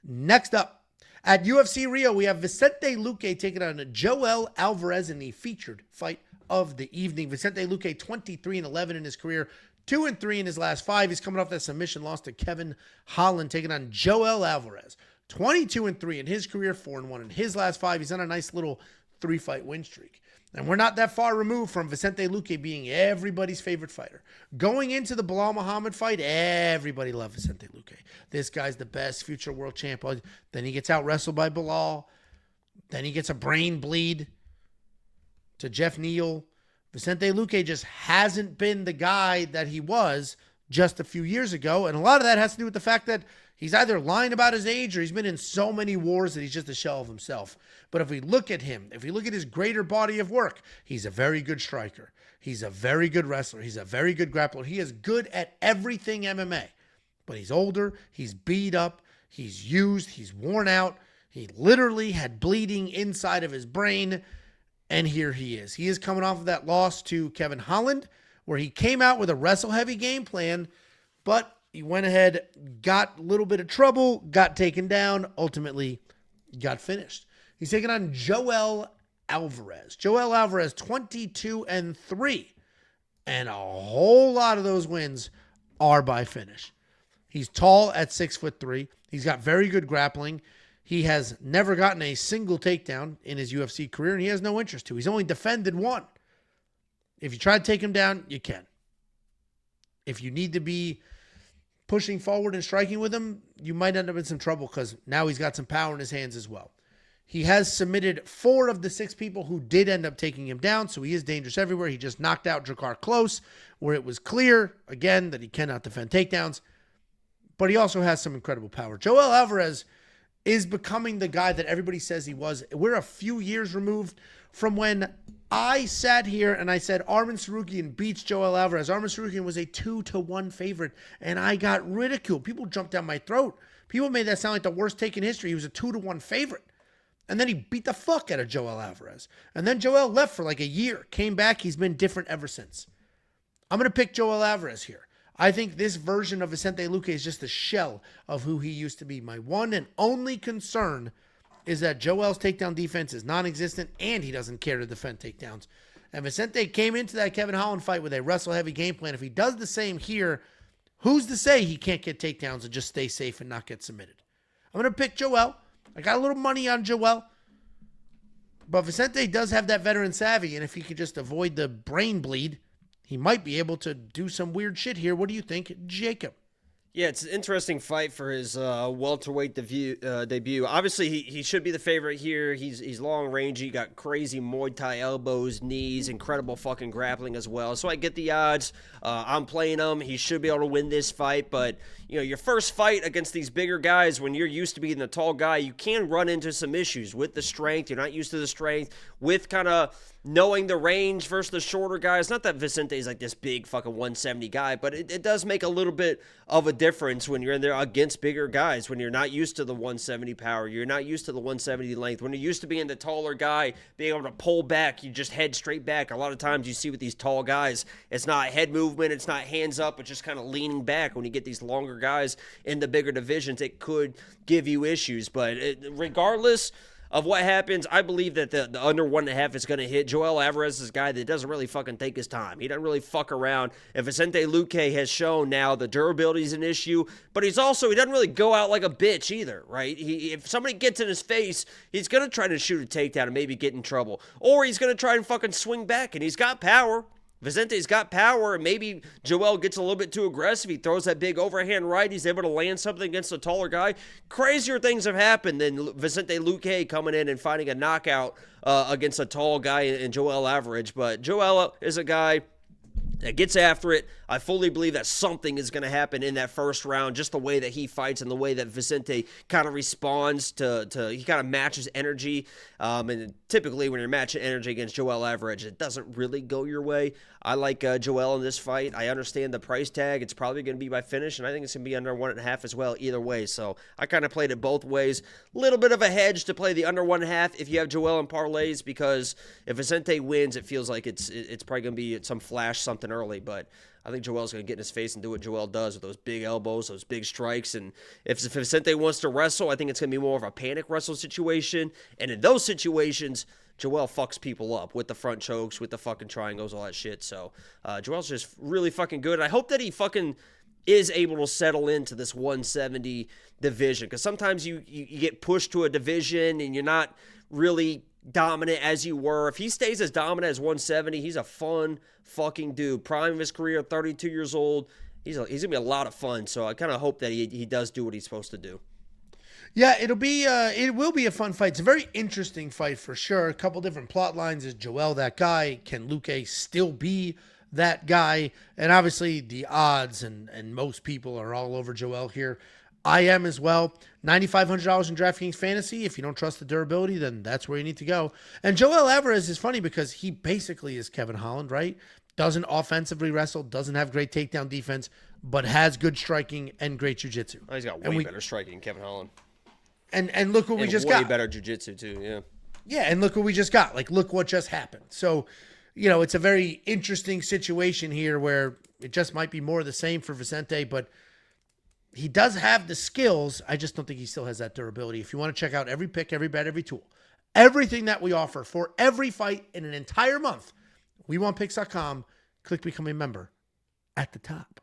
Next up, at UFC Rio, we have Vicente Luque taking on Joel Alvarez in the featured fight of the evening. Vicente Luque, 23-11 in his career, 2-3 in his last 5. He's coming off that submission loss to Kevin Holland, taking on Joel Alvarez, 22-3 in his career, 4-1 in his last 5. He's on a nice little 3-fight win streak. And we're not that far removed from Vicente Luque being everybody's favorite fighter. Going into the Bilal Muhammad fight, everybody loved Vicente Luque. This guy's the best future world champ. Then he gets out-wrestled by Bilal. Then he gets a brain bleed to Jeff Neal. Vicente Luque just hasn't been the guy that he was just a few years ago. And a lot of that has to do with the fact that he's either lying about his age or he's been in so many wars that he's just a shell of himself. But if we look at him, if we look at his greater body of work, he's a very good striker. He's a very good wrestler. He's a very good grappler. He is good at everything MMA. But he's older. He's beat up. He's used. He's worn out. He literally had bleeding inside of his brain. And here he is. He is coming off of that loss to Kevin Holland, where he came out with a wrestle-heavy game plan, but he went ahead, got a little bit of trouble, got taken down, ultimately got finished. He's taking on Joel Alvarez. Joel Alvarez, 22-3. And a whole lot of those wins are by finish. He's tall at 6'3". He's got very good grappling. He has never gotten a single takedown in his UFC career, and he has no interest to. He's only defended one. If you try to take him down, you can. If you need to be pushing forward and striking with him, you might end up in some trouble because now he's got some power in his hands as well. He has submitted 4 of the 6 people who did end up taking him down, so he is dangerous everywhere. He just knocked out Drakkar Klose, where it was clear, again, that he cannot defend takedowns. But he also has some incredible power. Joel Alvarez is becoming the guy that everybody says he was. We're a few years removed from when I sat here and I said Arman Tsarukyan beats Joel Alvarez. Arman Tsarukyan was a 2-1 favorite, and I got ridiculed. People jumped down my throat. People made that sound like the worst take in history. He was a 2-1 favorite. And then he beat the fuck out of Joel Alvarez. And then Joel left for like a year, came back. He's been different ever since. I'm going to pick Joel Alvarez here. I think this version of Vicente Luque is just a shell of who he used to be. My one and only concern is that Joel's takedown defense is non-existent and he doesn't care to defend takedowns. And Vicente came into that Kevin Holland fight with a wrestle-heavy game plan. If he does the same here, who's to say he can't get takedowns and just stay safe and not get submitted? I'm going to pick Joel. I got a little money on Joel. But Vicente does have that veteran savvy, and if he could just avoid the brain bleed, he might be able to do some weird shit here. What do you think, Jacob? Yeah, it's an interesting fight for his welterweight debut. Obviously, he should be the favorite here. He's long range. He got crazy Muay Thai elbows, knees, incredible fucking grappling as well. So I get the odds. I'm playing him. He should be able to win this fight. But you know, your first fight against these bigger guys, when you're used to being the tall guy, you can run into some issues with the strength. You're not used to the strength with kind of knowing the range versus the shorter guys. Not that Vicente is like this big fucking 170 guy, but it does make a little bit of a difference when you're in there against bigger guys, when you're not used to the 170 power, you're not used to the 170 length, when you're used to being the taller guy, being able to pull back, you just head straight back. A lot of times you see with these tall guys, it's not head movement, it's not hands up, it's just kind of leaning back. When you get these longer guys in the bigger divisions, it could give you issues. But regardless of what happens, I believe that the under 1.5 is going to hit. Joel Alvarez is a guy that doesn't really fucking take his time. He doesn't really fuck around. And Vicente Luque has shown now the durability is an issue, but he doesn't really go out like a bitch either, right? If somebody gets in his face, he's going to try to shoot a takedown and maybe get in trouble. Or he's going to try and fucking swing back, and he's got power. Vicente's got power, and maybe Joel gets a little bit too aggressive. He throws that big overhand right. He's able to land something against a taller guy. Crazier things have happened than Vicente Luque coming in and finding a knockout against a tall guy in Joel Alvarez. But Joel is a guy that gets after it. I fully believe that something is going to happen in that first round, just the way that he fights and the way that Vicente kind of responds to he kind of matches energy. And typically when you're matching energy against Joel Alvarez, it doesn't really go your way. I like Joel in this fight. I understand the price tag. It's probably going to be by finish, and I think it's going to be under 1.5 as well, either way. So I kind of played it both ways. Little bit of a hedge to play the under 1.5 if you have Joel in parlays, because if Vicente wins, it feels like it's probably going to be some flash something early, but I think Joel's going to get in his face and do what Joel does with those big elbows, those big strikes. And if Vicente wants to wrestle, I think it's going to be more of a panic wrestle situation. And in those situations, Joel fucks people up with the front chokes, with the fucking triangles, all that shit. So Joel's just really fucking good. I hope that he fucking is able to settle into this 170 division, because sometimes you get pushed to a division and you're not really dominant as you were. If he stays as dominant as 170, he's a fun fucking dude. Prime of his career, 32 years old. He's going to be a lot of fun. So I kind of hope that he does do what he's supposed to do. Yeah, it will be a fun fight. It's a very interesting fight for sure. A couple different plot lines. Is Joel that guy? Can Luque still be that guy? And obviously the odds and most people are all over Joel here. I am as well. $9,500 in DraftKings Fantasy. If you don't trust the durability, then that's where you need to go. And Joel Alvarez is funny because he basically is Kevin Holland, right? Doesn't offensively wrestle, doesn't have great takedown defense, but has good striking and great jiu-jitsu. Oh, he's got way better striking than Kevin Holland. And look what we just got. Way better jiu-jitsu too, yeah. Yeah, and look what we just got. Like, look what just happened. So, it's a very interesting situation here where it just might be more of the same for Vicente, but he does have the skills. I just don't think he still has that durability. If you want to check out every pick, every bet, every tool, everything that we offer for every fight in an entire month, WeWantPicks.com. Click Become a Member at the top.